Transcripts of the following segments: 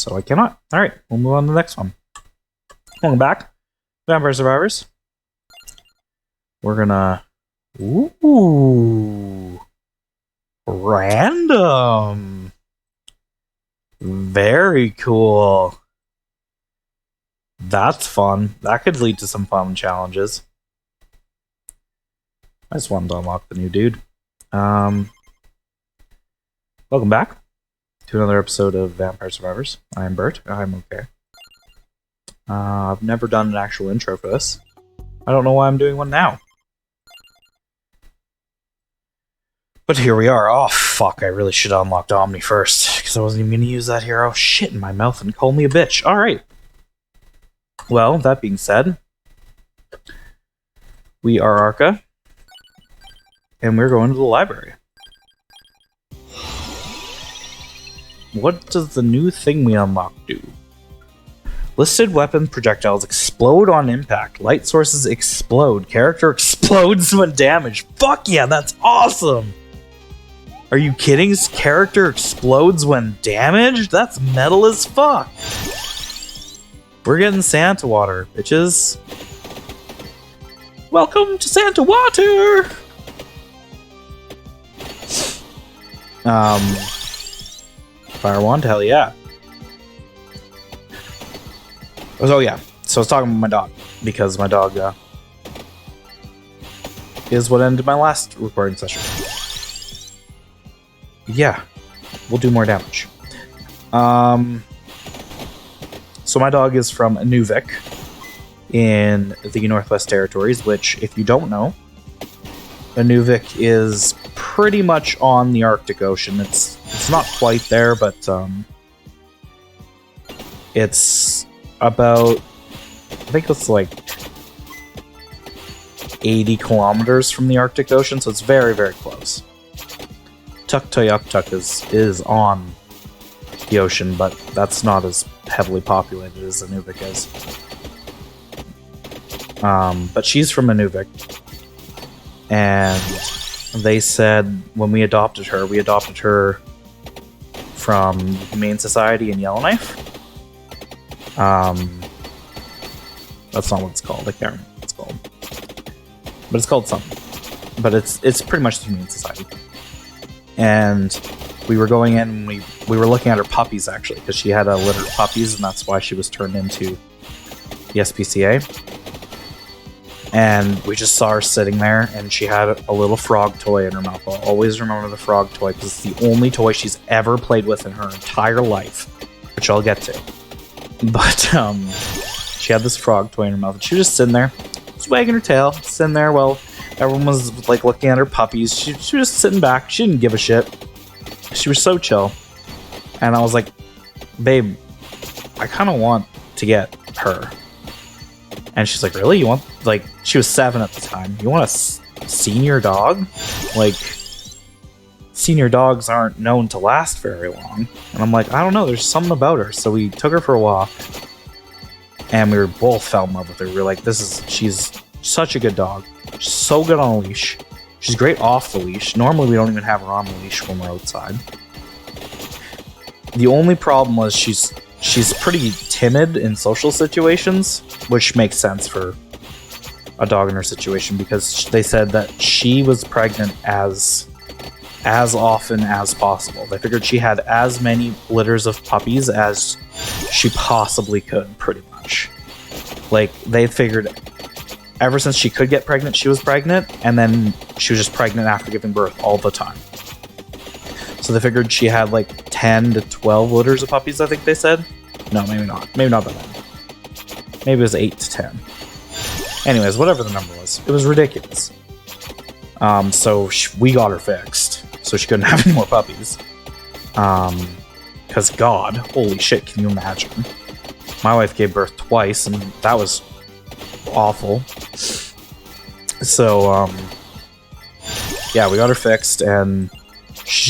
so I cannot. Alright, we'll move on to the next one. Welcome back, Vampire Survivors. We're gonna... Ooh... Random! Very cool. That's fun. That could lead to some fun challenges. I just wanted to unlock the new dude. Welcome back to another episode of Vampire Survivors. I'm Bert. I'm okay. I've never done an actual intro for this. I don't know why I'm doing one now. But here we are. Oh, fuck. I really should have unlocked Omni first, because I wasn't even going to use that hero. Shit in my mouth and call me a bitch. Alright. Well, that being said, we are Arca, and we're going to the library. What does the new thing we unlocked do? Listed weapon projectiles explode on impact. Light sources explode. Character explodes when damaged. Fuck yeah, that's awesome! Are you kidding? His character explodes when damaged? That's metal as fuck! We're getting Santa water, bitches. Welcome to Santa water! Fire wand? Hell yeah. Oh yeah, so I was talking with my dog, because my dog is what ended my last recording session. Yeah, we'll do more damage. So my dog is from Nuvik in the Northwest Territories, which, if you don't know, Nuvik is pretty much on the Arctic Ocean. It's not quite there, but it's about, I think it's like 80 kilometers from the Arctic Ocean, so it's very, very close. Tuktoyaktuk is on the ocean, but that's not as heavily populated as Nuvik is. But she's from Nuvik, and they said when we adopted her from the Humane Society in Yellowknife. That's not what it's called. I can't remember what it's called, but it's called something. But it's pretty much the Humane Society. And we were going in, and we were looking at her puppies, actually, because she had a litter of puppies, and that's why she was turned into the SPCA. And we just saw her sitting there, and she had a little frog toy in her mouth. I'll always remember the frog toy, because it's the only toy she's ever played with in her entire life, which I'll get to. But she had this frog toy in her mouth, and she was just sitting there, just wagging her tail, sitting there while everyone was like looking at her puppies. She was just sitting back. She didn't give a shit. She was so chill. And I was like, babe, I kind of want to get her. And she's like, really? You want, like, she was 7 at the time. You want a senior dog? Like, senior dogs aren't known to last very long. And I'm like, I don't know, there's something about her. So we took her for a walk, and we were both fell in love with her. We were like, she's such a good dog. She's so good on a leash. She's great off the leash. Normally we don't even have her on the leash when we're outside. The only problem was she's pretty timid in social situations, which makes sense for a dog in her situation, because they said that she was pregnant as often as possible. They figured she had as many litters of puppies as she possibly could, pretty much. Like, they figured ever since she could get pregnant, she was pregnant, and then she was just pregnant after giving birth all the time. So they figured she had like 10 to 12 litters of puppies, I think they said. No, maybe not. Maybe not that many. Maybe it was 8 to 10. Anyways, whatever the number was, it was ridiculous. So we got her fixed, so she couldn't have any more puppies. Because God, holy shit, can you imagine? My wife gave birth twice, and that was awful. So, yeah, we got her fixed, and she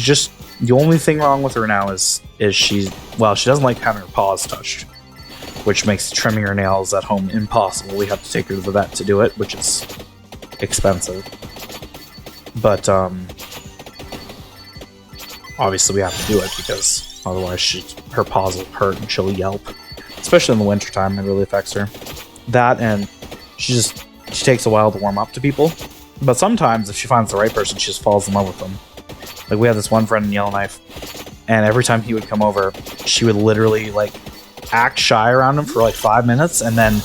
just, the only thing wrong with her now is she doesn't like having her paws touched, which makes trimming her nails at home impossible. We have to take her to the vet to do it, which is expensive. But, obviously we have to do it because Otherwise, her paws will hurt and she'll yelp. Especially in the wintertime, it really affects her. That, and she takes a while to warm up to people. But sometimes, if she finds the right person, she just falls in love with them. Like, we had this one friend in Yellowknife, and every time he would come over, she would literally, like, act shy around him for, like, 5 minutes, and then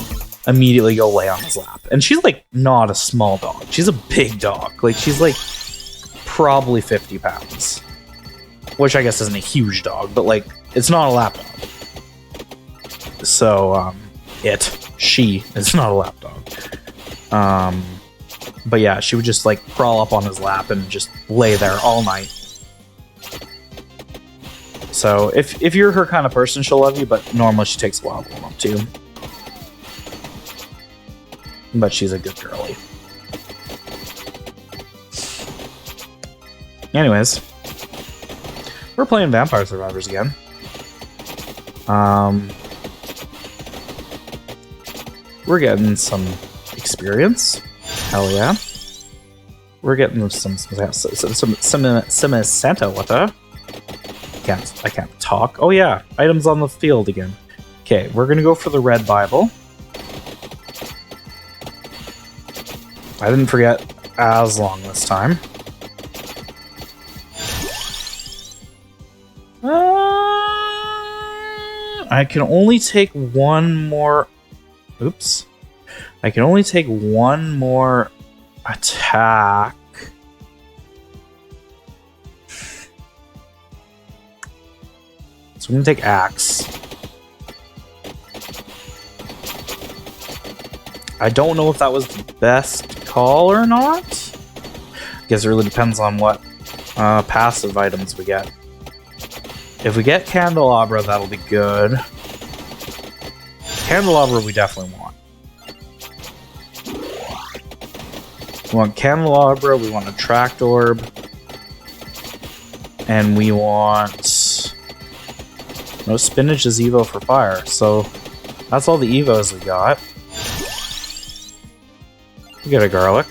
immediately go lay on his lap. And she's, like, not a small dog. She's a big dog. Like, she's, like, probably 50 pounds. Which I guess isn't a huge dog, but, like, it's not a lap dog. So, she is not a lap dog. But yeah, she would just, like, crawl up on his lap and just lay there all night. So, if you're her kind of person, she'll love you, but normally she takes a while to warm up to you. But she's a good girlie. Anyways, we're playing Vampire Survivors again. We're getting some experience. Hell yeah. We're getting some Santa. What the? I can't talk. Oh yeah, items on the field again. Okay, we're gonna go for the red Bible. I didn't forget as long this time. I can only take one more. Oops. I can only take one more attack. So I'm gonna take Axe. I don't know if that was the best call or not. I guess it really depends on what passive items we get. If we get Candelabra, that'll be good. Candelabra we definitely want. We want Candelabra, we want Attract Orb, and we want... No, Spinach is Evo for fire, so that's all the Evos we got. We got a Garlic.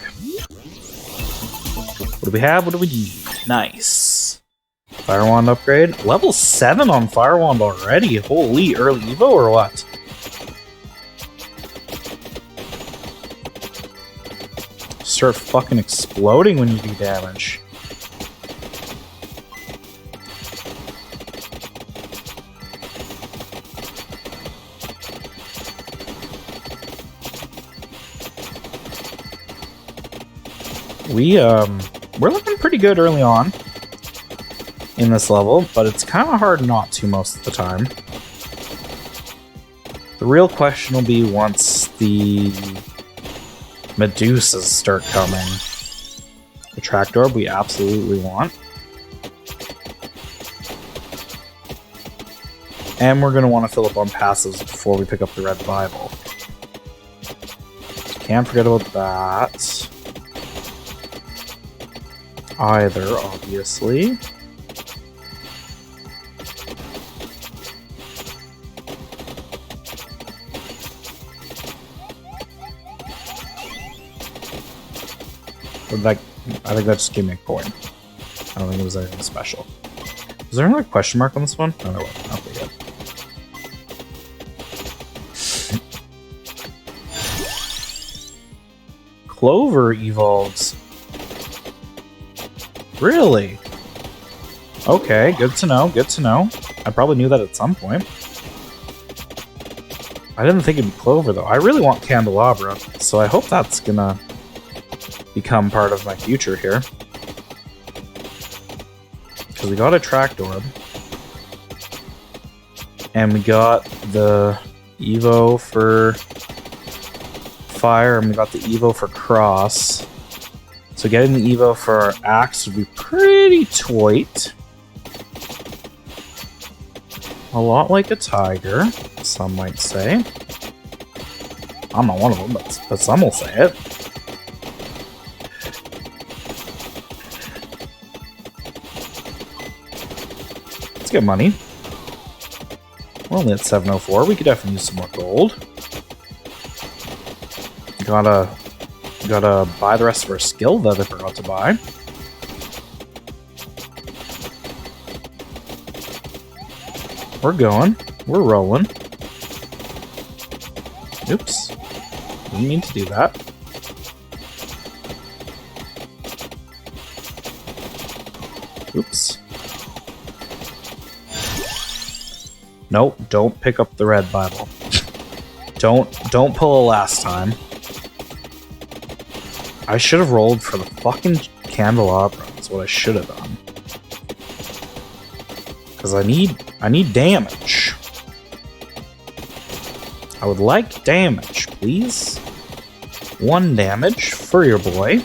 What do we have? What do we need? Nice. Fire Wand upgrade. Level 7 on Fire Wand already. Holy, early Evo or what? Start fucking exploding when you do damage. We're looking pretty good early on in this level, but it's kind of hard not to most of the time. The real question will be once the Medusas start coming. Attract Orb we absolutely want. And we're going to want to fill up on passives before we pick up the Red Bible. Can't forget about that. Either, obviously. I think that just gave me a coin. I don't think it was anything special. Is there another question mark on this one? No, there wasn't. Okay, good. Clover evolves. Really? Okay, good to know, good to know. I probably knew that at some point. I didn't think it'd be Clover, though. I really want Candelabra, so I hope that's gonna become part of my future here. Because we got Attract Orb. And we got the Evo for Fire, and we got the Evo for Cross. So getting the Evo for our Axe would be pretty toit. A lot like a tiger, some might say. I'm not one of them, but some will say it. Let's get money. We're only at 704. We could definitely use some more gold. Gotta buy the rest of our skill that I forgot to buy. We're going. We're rolling. Oops. Didn't mean to do that. Oops. Nope, don't pick up the red Bible. Don't pull a last time. I should have rolled for the fucking candelabra. That's what I should have done. Because I need damage. I would like damage, please. 1 damage for your boy.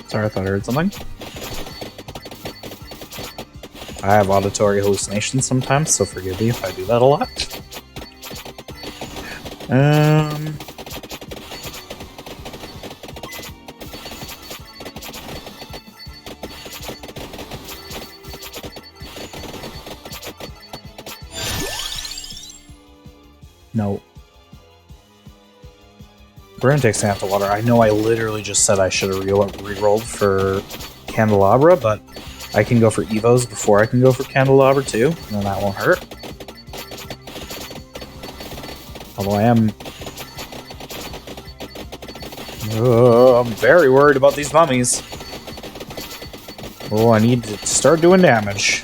Sorry, I thought I heard something. I have auditory hallucinations sometimes, so forgive me if I do that a lot. No. Burn takes Santa Water. I know I literally just said I should have re-rolled for Candelabra, but I can go for Evos before I can go for Candelabra too, and then that won't hurt. Although I'm very worried about these mummies. Oh, I need to start doing damage.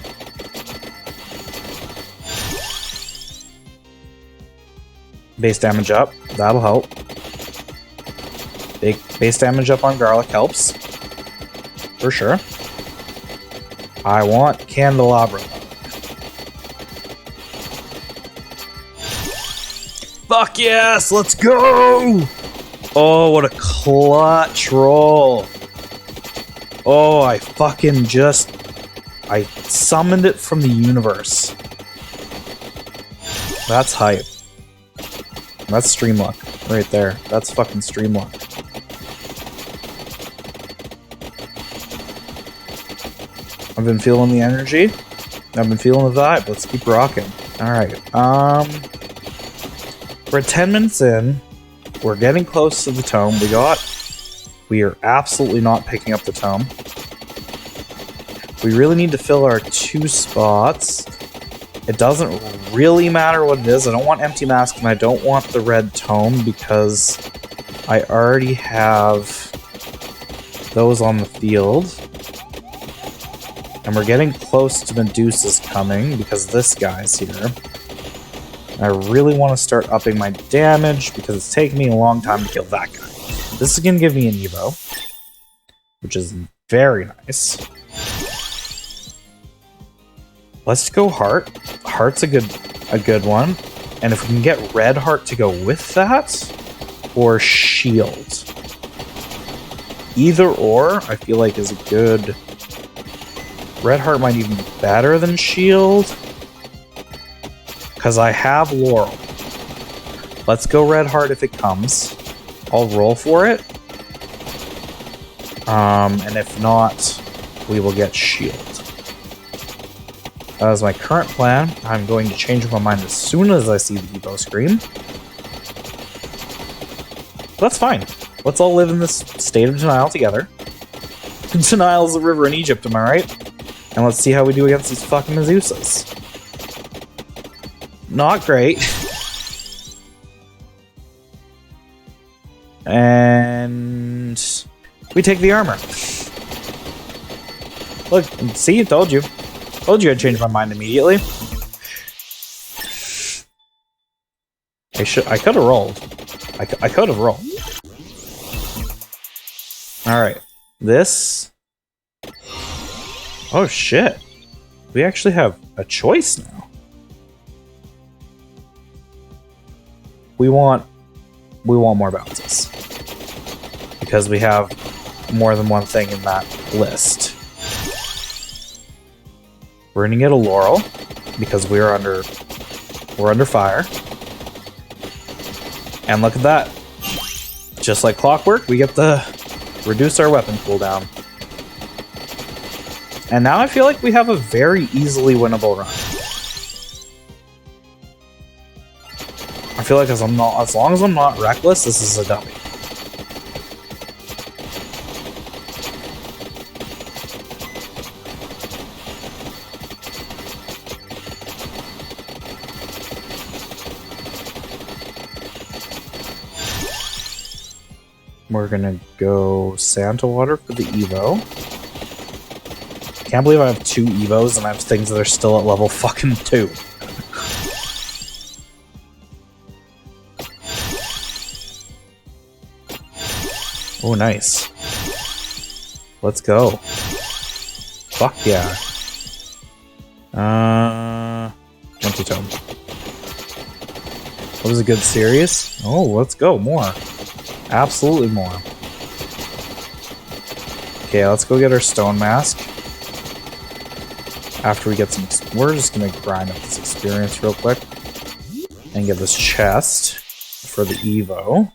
Base damage up. That'll help. Base damage up on garlic helps. For sure. I want Candelabra. Fuck yes! Let's go! Oh, what a clutch roll. Oh, I summoned it from the universe. That's hype. That's stream luck right there. That's fucking stream luck. I've been feeling the energy. I've been feeling the vibe. Let's keep rocking. Alright. We're 10 minutes in. We're getting close to the tome. We are absolutely not picking up the tome. We really need to fill our 2 spots. It doesn't really matter what it is. I don't want Empty Mask and I don't want the red tome because I already have those on the field. And we're getting close to Medusa's coming because this guy's here. I really want to start upping my damage because it's taken me a long time to kill that guy. This is going to give me an Evo, which is very nice. Let's go Heart. Heart's a good one. And if we can get Red Heart to go with that, or Shield. Either or, I feel like is a good... Red Heart might even be better than Shield. Because I have Laurel. Let's go Red Heart if it comes. I'll roll for it. And if not, we will get Shield. That is my current plan. I'm going to change my mind as soon as I see the Evo screen. That's fine. Let's all live in this state of denial together. Denial is a river in Egypt, am I right? And let's see how we do against these fucking Medusas. Not great. And we take the armor. Look, see, I told you. Told you I'd change my mind immediately. I could have rolled. I could have rolled. Alright. This... Oh shit. We actually have a choice now. We want more bounces. Because we have more than one thing in that list. We're gonna get a Laurel because we're under fire. And look at that. Just like clockwork, we get the reduce our weapon cooldown. And now I feel like we have a very easily winnable run. I feel like as long as I'm not reckless, this is a W. We're gonna go Santa Water for the Evo. Can't believe I have 2 Evos and I have things that are still at level fucking 2. Oh, nice. Let's go. Fuck yeah. Empty Tome. That was a good series. Oh, let's go. More. Absolutely more. Okay, let's go get our Stone Mask. After we get some... We're just gonna grind up this experience real quick. And get this chest for the Evo.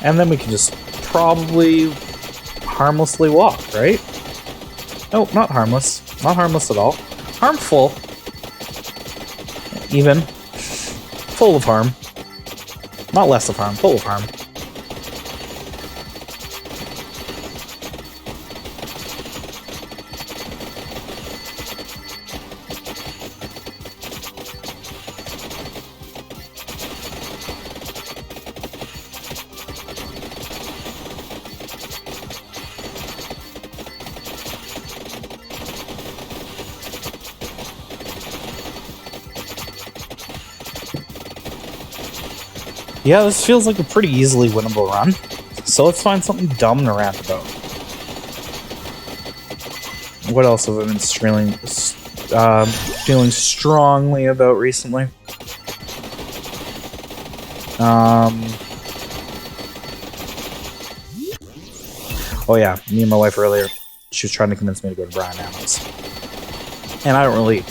And then we can just probably harmlessly walk, right? Nope, not harmless. Not harmless at all. Harmful. Even. Full of harm. Not less of harm, full of harm. Yeah, this feels like a pretty easily winnable run. So let's find something dumb to rant about. What else have I been feeling strongly about recently? Oh yeah, me and my wife earlier, she was trying to convince me to go to Bryan Adams. And I don't really...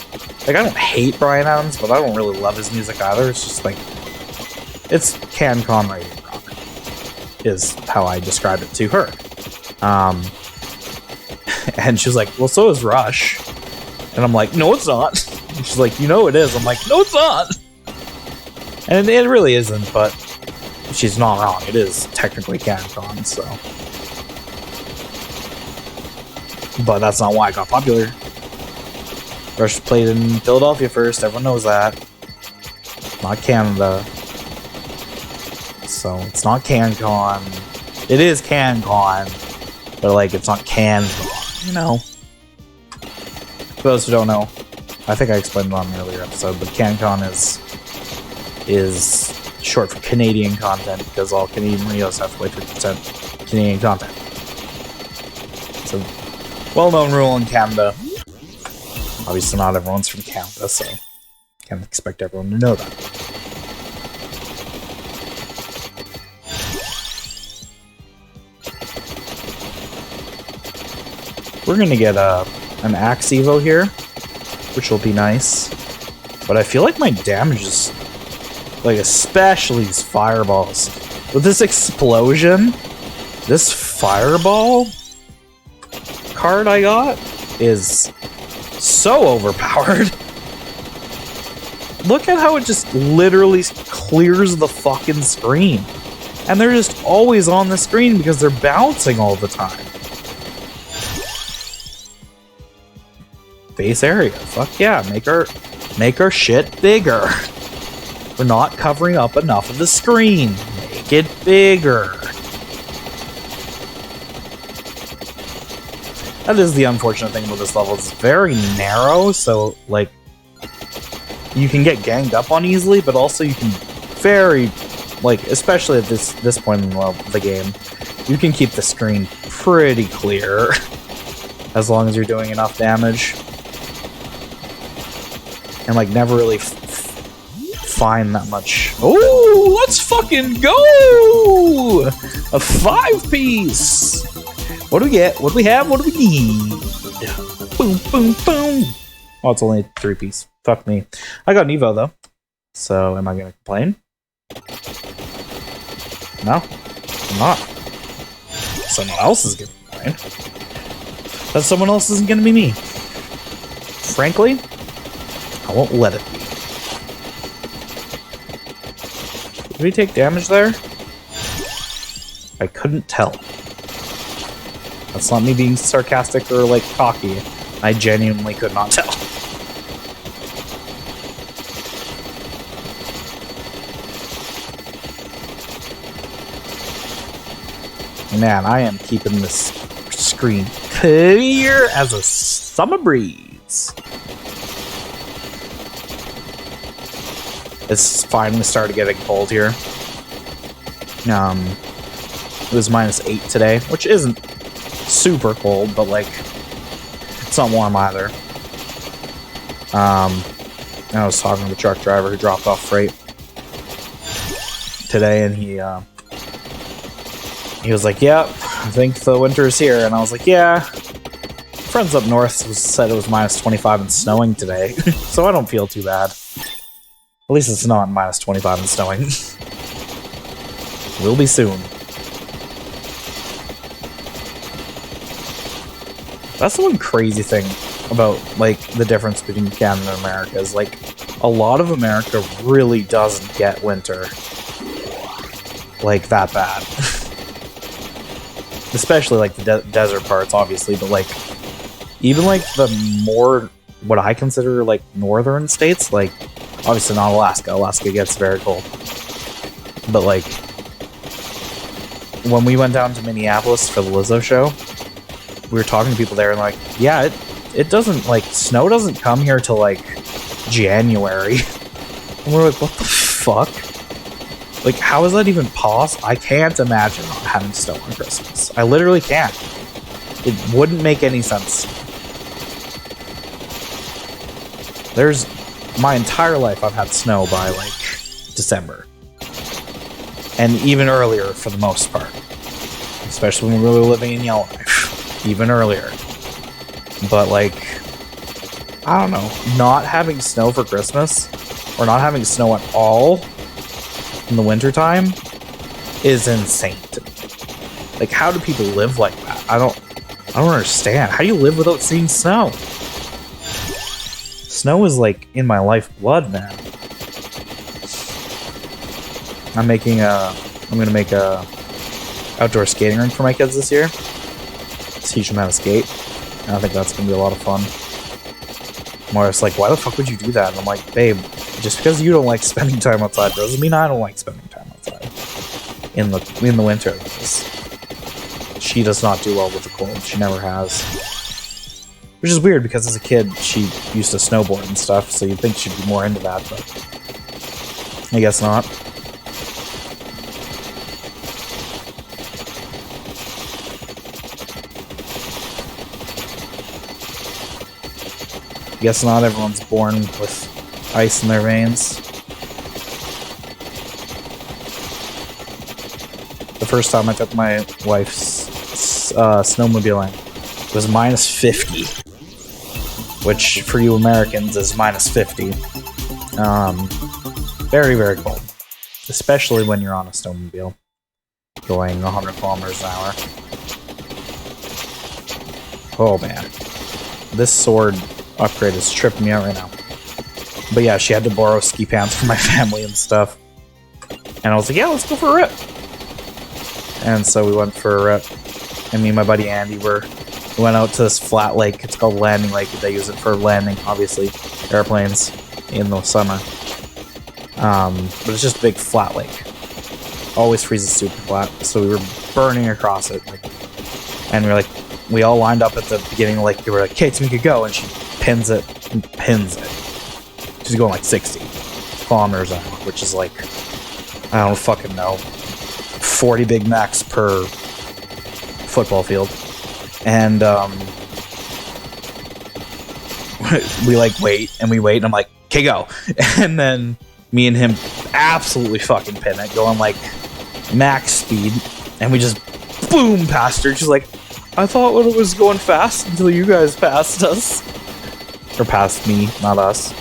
Like, I don't hate Bryan Adams, but I don't really love his music either. It's just like... It's CanCon radio rock, is how I described it to her. And she was like, well, so is Rush. And I'm like, no, it's not. And she's like, you know it is. I'm like, no, it's not. And it really isn't, but she's not wrong. It is technically CanCon, so. But that's not why it got popular. Rush played in Philadelphia first. Everyone knows that. Not Canada. So it's not CanCon. It is CanCon, but like it's not CanCon, you know? For those who don't know, I think I explained it on an earlier episode, but CanCon is short for Canadian content because all Canadian Rios have to wait 50% Canadian content. It's a well-known rule in Canada. Obviously not everyone's from Canada, so can't expect everyone to know that. We're gonna get an Axe Evo here, which will be nice. But I feel like my damage is, like, especially these fireballs. With this explosion, this fireball card I got is so overpowered. Look at how it just literally clears the fucking screen. And they're just always on the screen because they're bouncing all the time. Base area. Fuck yeah, make our shit bigger. We're not covering up enough of the screen. Make it bigger. That is the unfortunate thing about this level. It's very narrow, so like you can get ganged up on easily, but also you can very, like, especially at this point in the game, you can keep the screen pretty clear as long as you're doing enough damage. And like never really find that much. Oh, let's fucking go! A 5-piece. What do we get? What do we have? What do we need? Boom, boom, boom. Oh, it's only a 3-piece. Fuck me. I got an Evo though. So am I gonna complain? No, I'm not. Someone else is gonna complain. that someone else isn't gonna be me. Frankly, I won't let it be. Did we take damage there? I couldn't tell. That's not me being sarcastic or, like, cocky. I genuinely could not tell. Man, I am keeping this screen clear as a summer breeze. It's finally started getting cold here. It was -8 today, which isn't super cold, but like it's not warm either. I was talking to the truck driver who dropped off freight today, and he was like, "Yeah, I think the winter is here," and I was like, "Yeah." Friends up north said it was -25 and snowing today, so I don't feel too bad. At least it's not -25 and snowing. Will be soon. That's the one crazy thing about, like, the difference between Canada and America is, like, a lot of America really doesn't get winter, like, that bad. Especially, like, the desert parts, obviously, but, like, even, like, the more, what I consider, like, northern states, like, obviously not Alaska. Alaska gets very cold. But, like, when we went down to Minneapolis for the Lizzo show, we were talking to people there and, like, yeah, it doesn't, like, snow doesn't come here till, like, January. And we're like, what the fuck? Like, how is that even possible? I can't imagine not having snow on Christmas. I literally can't. It wouldn't make any sense. There's... my entire life I've had snow by, like, December. And even earlier, for the most part. Especially when we were living in Yellowknife. Even earlier. But, like, I don't know. Not having snow for Christmas, or not having snow at all in the wintertime, is insane to me. Like, how do people live like that? I don't understand. How do you live without seeing snow? Snow is, like, in my lifeblood, man. I'm gonna make a outdoor skating rink for my kids this year. Teach them how to skate. And I think that's gonna be a lot of fun. Morris like, why the fuck would you do that? And I'm like, babe, just because you don't like spending time outside doesn't mean I don't like spending time outside. In the winter. She does not do well with the cold. She never has. Which is weird because as a kid she used to snowboard and stuff, so you'd think she'd be more into that, but I guess not. Guess not everyone's born with ice in their veins. The first time I took my wife's snowmobiling, it was -50, which for you Americans is -50. Very, very cold, especially when you're on a snowmobile going 100 kilometers an hour. Oh man, this sword upgrade is tripping me out right now. But yeah, she had to borrow ski pants from my family and stuff. And I was like, yeah, let's go for a rip. And so we went for a rip. And me and my buddy Andy we went out to this flat lake. It's called Landing Lake. They use it for landing, obviously, airplanes in the summer. But it's just a big flat lake. Always freezes super flat. So we were burning across it. And we all lined up at the beginning of the lake. We were like, okay, Tamika, go. And she pins it. She's going like 60 kilometers an hour, which is like, I don't fucking know, 40 Big Macs per football field. And we like wait, and I'm like, okay, go. And then me and him absolutely fucking pin it, going like max speed, and we just boom past her. She's like, I thought it was going fast until you guys passed us. Or past me, not us.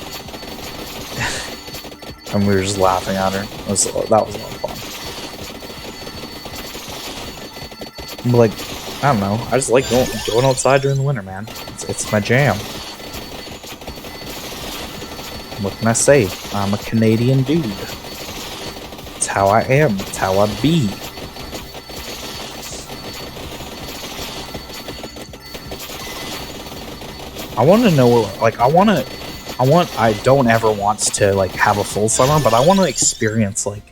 And we were just laughing at her. That was a lot of fun. Like, I don't know. I just like going outside during the winter, man. It's my jam. What can I say? I'm a Canadian dude. It's how I am. It's how I be. I want to know, like, I don't ever want to, like, have a full summer, but I want to experience, like,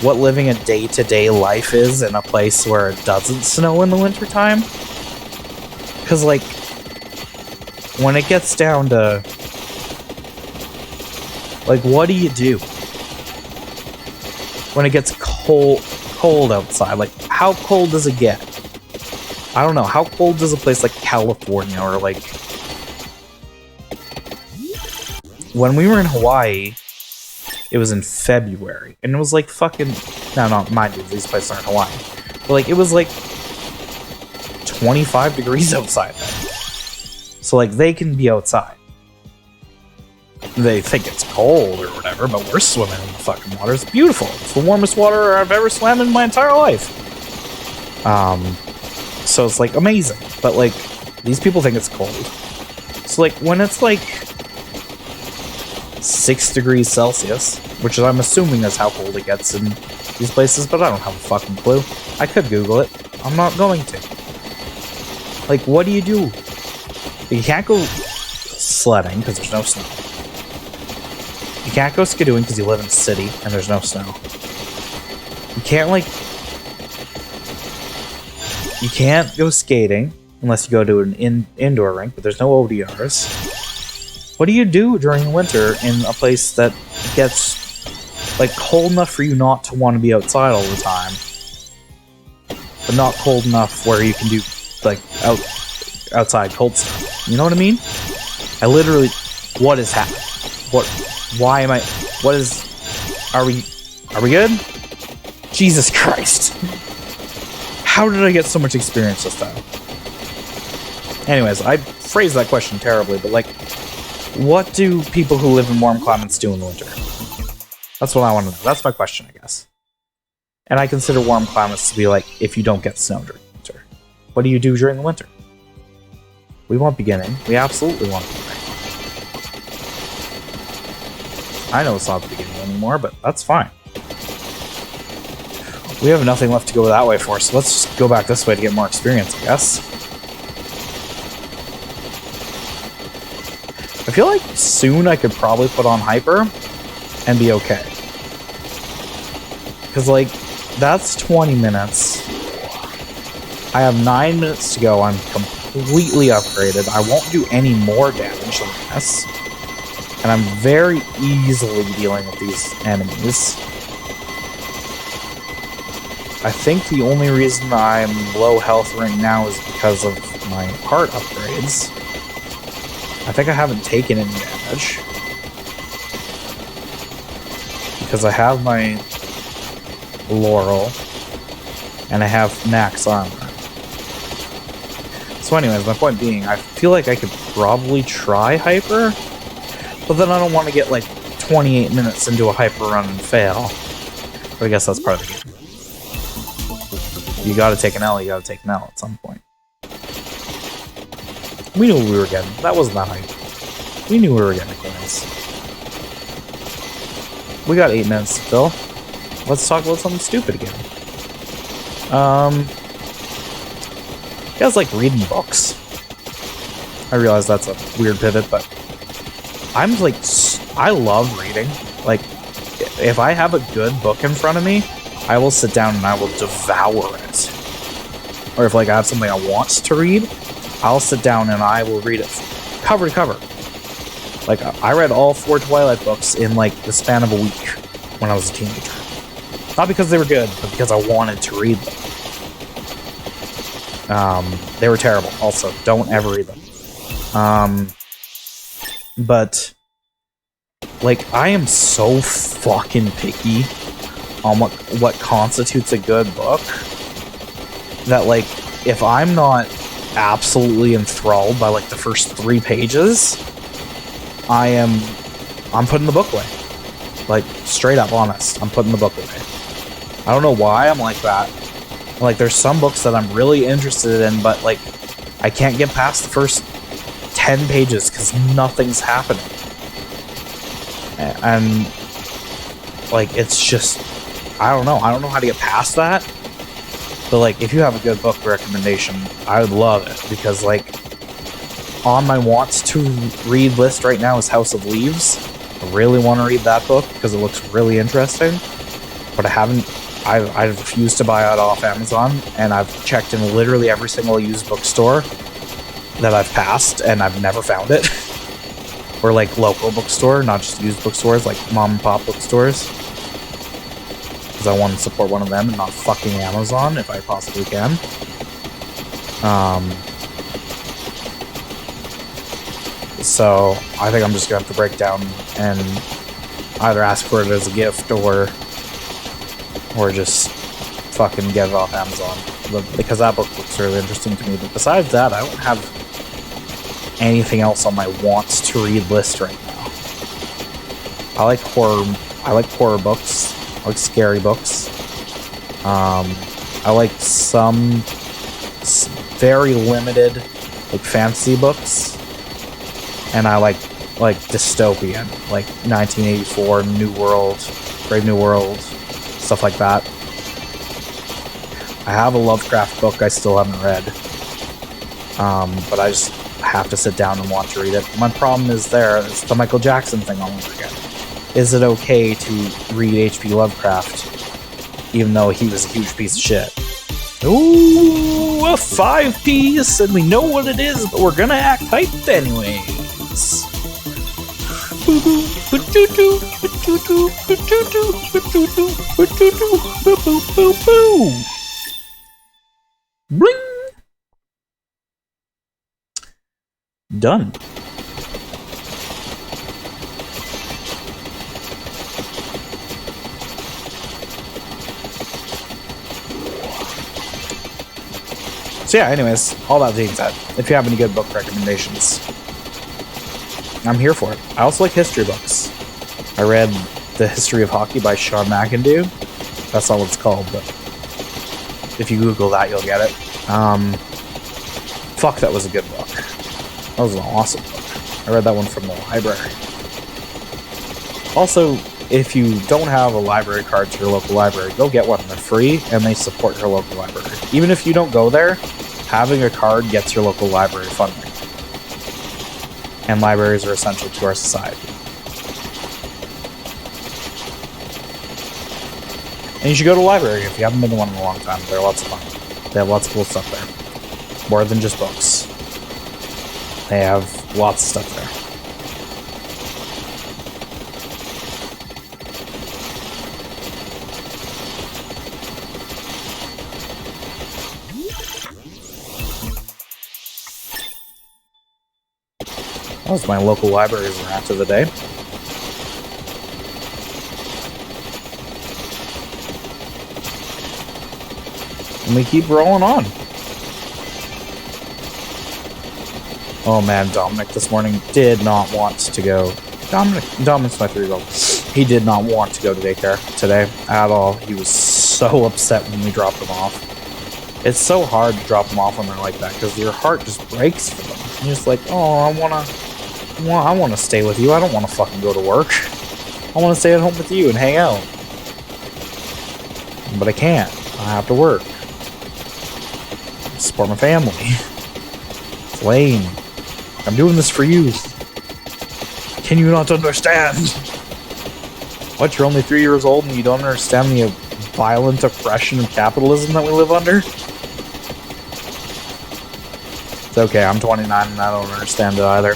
what living a day-to-day life is in a place where it doesn't snow in the wintertime. Because, like, when it gets down to, like, what do you do when it gets cold outside? Like, how cold does it get? I don't know. How cold does a place like California or, like, when we were in Hawaii, it was in February, and it was like fucking... No, mind you, these places aren't Hawaii. But, like, it was like 25 degrees outside then. So, like, they can be outside. They think it's cold or whatever, but we're swimming in the fucking water. It's beautiful. It's the warmest water I've ever swam in my entire life. So it's, like, amazing. But, like, these people think it's cold. So, like, when it's, like, 6 degrees Celsius, which I'm assuming is how cold it gets in these places, but I don't have a fucking clue. I could Google it. I'm not going to. Like, what do? You can't go sledding because there's no snow. You can't go skidooing because you live in a city and there's no snow. You can't, like... You can't go skating unless you go to an indoor rink, but there's no ODRs. What do you do during the winter in a place that gets, like, cold enough for you not to want to be outside all the time, but not cold enough where you can do, like, outside cold stuff? You know what I mean? I literally... What is happening? Why am I... What is... Are we good? Jesus Christ. How did I get so much experience this time? Anyways, I phrased that question terribly, but, like, what do people who live in warm climates do in the winter? That's what I want to know. That's my question, I guess. And I consider warm climates to be like if you don't get snow during the winter. What do you do during the winter? We want beginning. We absolutely want beginning. I know it's not the beginning anymore, but that's fine. We have nothing left to go that way for, so let's just go back this way to get more experience, I guess. I feel like soon I could probably put on Hyper and be okay. Because, like, that's 20 minutes. I have 9 minutes to go. I'm completely upgraded. I won't do any more damage than this. And I'm very easily dealing with these enemies. I think the only reason I'm low health right now is because of my heart upgrades. I think I haven't taken any damage. Because I have my Laurel. And I have max armor. So anyways, my point being, I feel like I could probably try Hyper. But then I don't want to get like 28 minutes into a Hyper run and fail. But I guess that's part of the game. You gotta take an L, you gotta take an L at some point. We knew what we were getting. That wasn't that hype. We knew we were getting coins. We got 8 minutes to fill. Let's talk about something stupid again. You guys like reading books? I realize that's a weird pivot, but I'm like, I love reading. Like, if I have a good book in front of me, I will sit down and I will devour it. Or if, like, I have something I want to read, I'll sit down and I will read it cover to cover. Like, I read all 4 Twilight books in, like, the span of a week when I was a teenager. Not because they were good, but because I wanted to read them. They were terrible. Also, don't ever read them. But, like, I am so fucking picky on what constitutes a good book that, like, if I'm not absolutely enthralled by, like, the first 3 pages, I'm putting the book away. Like, straight up honest, I'm putting the book away. I don't know why I'm like that. Like, there's some books that I'm really interested in, but, like, I can't get past the first 10 pages because nothing's happening. And, like, it's just, I don't know how to get past that. But, like, if you have a good book recommendation, I would love it, because, like, on my wants to read list right now is House of Leaves. I really want to read that book because it looks really interesting, but I've refused to buy it off Amazon, and I've checked in literally every single used bookstore that I've passed, and I've never found it. Or, like, local bookstore, not just used bookstores, like mom and pop bookstores. Because I want to support one of them and not fucking Amazon if I possibly can. So I think I'm just gonna have to break down and either ask for it as a gift or just fucking get it off Amazon, because that book looks really interesting to me. But besides that, I don't have anything else on my wants to read list right now. I like horror books. I like scary books. I like some very limited, like, fantasy books. And I like dystopian, like 1984, New World, Brave New World, stuff like that. I have a Lovecraft book I still haven't read, but I just have to sit down and want to read it. My problem is it's the Michael Jackson thing all over again. Is it okay to read H.P. Lovecraft, even though he was a huge piece of shit? Ooh, a 5-piece, and we know what it is, but we're gonna act hyped anyways. Bling! Done. So yeah, anyways, all that being said, if you have any good book recommendations, I'm here for it. I also like history books. I read The History of Hockey by Sean McIndoe. That's not what it's called, but if you Google that, you'll get it. Fuck, that was a good book. That was an awesome book. I read that one from the library. Also, if you don't have a library card to your local library, go get one. They're free, and they support your local library. Even if you don't go there, having a card gets your local library funding. And libraries are essential to our society. And you should go to a library if you haven't been to one in a long time. They're lots of fun. They have lots of cool stuff there. More than just books. They have lots of stuff there. That was my local library's rant of the day. And we keep rolling on. Oh man, Dominic this morning did not want to go. Dominic's my 3-year-old. He did not want to go to daycare today at all. He was so upset when we dropped him off. It's so hard to drop them off when they're like that, because your heart just breaks for them. You're just like, oh, I want to stay with you. I don't want to fucking go to work. I want to stay at home with you and hang out. But I can't. I have to work. Support my family. It's lame. I'm doing this for you. Can you not understand? What, you're only 3 years old and you don't understand the violent oppression of capitalism that we live under? It's okay, I'm 29 and I don't understand it either.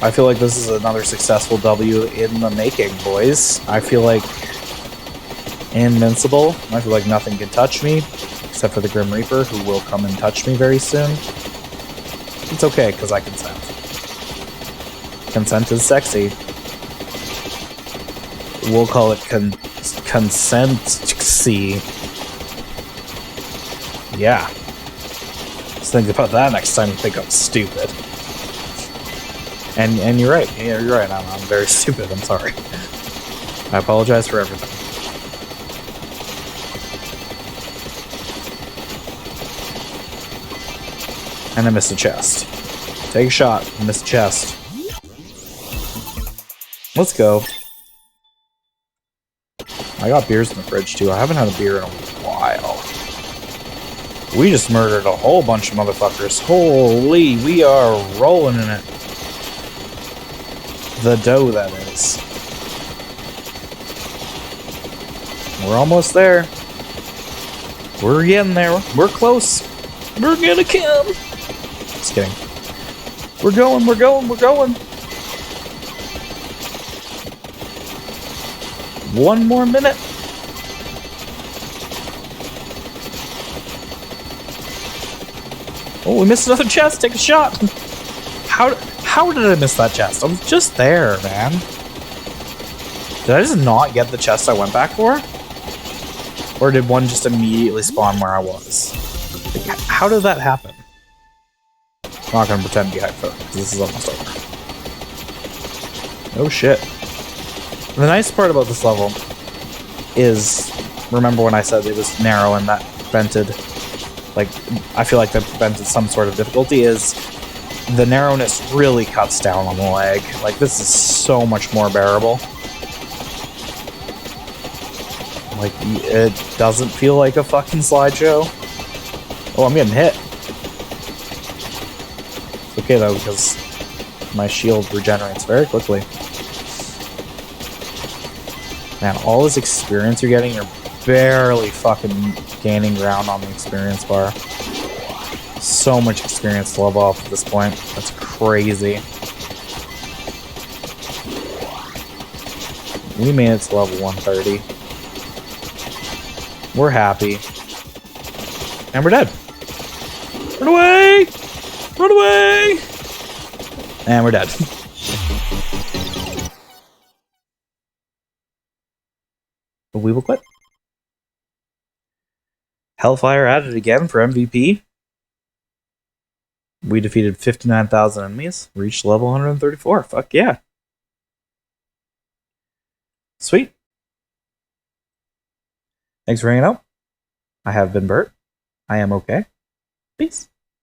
I feel like this is another successful W in the making, boys. I feel like invincible. I feel like nothing can touch me, except for the Grim Reaper, who will come and touch me very soon. It's okay, because I consent. Consent is sexy. We'll call it consent-sy. Yeah. Just think about that next time you think I'm stupid. And you're right. Yeah, you're right. I'm very stupid. I'm sorry. I apologize for everything. And I missed a chest. Take a shot. Miss a chest. Let's go. I got beers in the fridge too. I haven't had a beer in a while. We just murdered a whole bunch of motherfuckers. Holy, we are rolling in it. The dough, that is. We're almost there. We're getting there. We're close. We're gonna come. Just kidding. We're going, we're going, we're going. One more minute. Oh, we missed another chest. Take a shot. How did I miss that chest? I was just there, man. Did I just not get the chest I went back for? Or did one just immediately spawn where I was? Like, how did that happen? I'm not gonna pretend to be hyped for it, because this is almost over. Oh shit. The nice part about this level is, remember when I said it was narrow and that prevented, like, I feel like that prevented some sort of difficulty, is the narrowness really cuts down on the lag. Like, this is so much more bearable. Like, it doesn't feel like a fucking slideshow. Oh, I'm getting hit. It's okay though, because my shield regenerates very quickly. Man, all this experience you're getting, you're barely fucking gaining ground on the experience bar. So much experience to level up at this point. That's crazy. We made it to level 130. We're happy. And we're dead. Run away! Run away! And we're dead. But we will quit. Hellfire added again for MVP. We defeated 59,000 enemies. Reached level 134. Fuck yeah. Sweet. Thanks for hanging out. I have been Bert. I am okay. Peace.